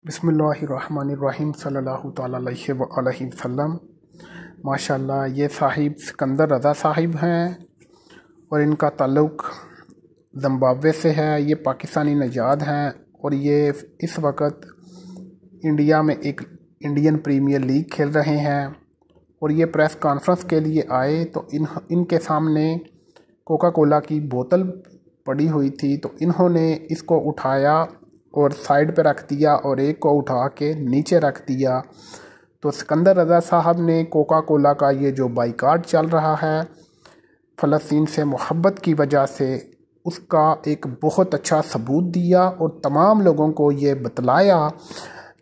बिस्मिल्लाहिर्रहमानिर्रहीम सल्लल्लाहु तआला अलैहि वआलैहि वसल्लम। माशाअल्लाह ये साहिब सिकंदर रज़ा साहिब हैं और इनका ताल्लुक़ ज़िम्बाब्वे से है। ये पाकिस्तानी नजाद हैं और ये इस वक्त इंडिया में एक इंडियन प्रीमियर लीग खेल रहे हैं। और ये प्रेस कॉन्फ्रेंस के लिए आए तो इनके सामने कोका कोला की बोतल पड़ी हुई थी, तो इन्होंने इसको उठाया और साइड पे रख दिया और एक को उठा के नीचे रख दिया। तो सिकंदर रज़ा साहब ने कोका कोला का ये जो बाइकाट चल रहा है फ़लस्तीन से मोहब्बत की वजह से, उसका एक बहुत अच्छा सबूत दिया और तमाम लोगों को ये बतलाया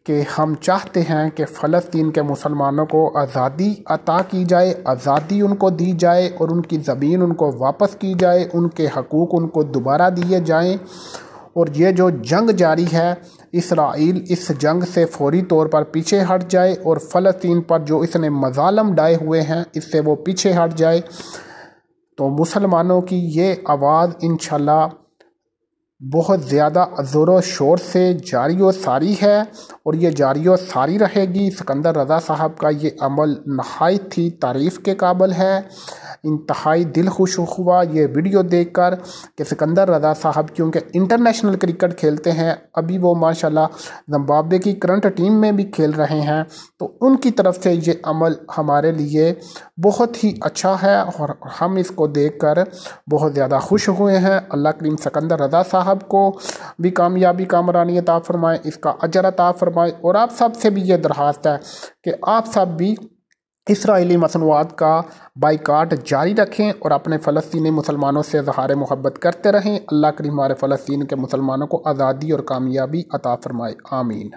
कि हम चाहते हैं कि फ़लस्तीन के मुसलमानों को आज़ादी अता की जाए, आज़ादी उनको दी जाए और उनकी ज़मीन उनको वापस की जाए, उनके हकूक़ उनको दोबारा दिए जाएं। और ये जो जंग जारी है, इसराइल इस जंग से फौरी तौर पर पीछे हट जाए और फ़लस्तीन पर जो इसने मज़ालम डाए हुए हैं इससे वो पीछे हट जाए। तो मुसलमानों की ये आवाज़ इंशाल्लाह बहुत ज़्यादा ज़ोर शोर से जारी व सारी है और ये जारी व सारी रहेगी। सिकंदर रज़ा साहब का ये अमल नहायत ही तारीफ़ के काबिल है। इंतहाई दिल खुश हुआ ये वीडियो देखकर कि सिकंदर रज़ा साहब क्योंकि इंटरनेशनल क्रिकेट खेलते हैं, अभी वो माशाल्लाह ज़िम्बाब्वे की करंट टीम में भी खेल रहे हैं, तो उनकी तरफ से ये अमल हमारे लिए बहुत ही अच्छा है और हम इसको देखकर बहुत ज़्यादा खुश हुए हैं। अल्लाह करीम सिकंदर रज़ा साहब को भी कामयाबी कामरानी अता फ़रमाए, इसका अजर अता फ़रमाए। और आप सब से भी ये दरख्वास्त है कि आप सब भी इसराइली मसनूआत का बाइकाट जारी रखें और अपने फ़लस्तीनी मुसलमानों से इज़हार मोहब्बत करते रहें। अल्लाह करीम हमारे फ़लस्तीन के मुसलमानों को आज़ादी और कामयाबी अता फ़रमाए। आमीन।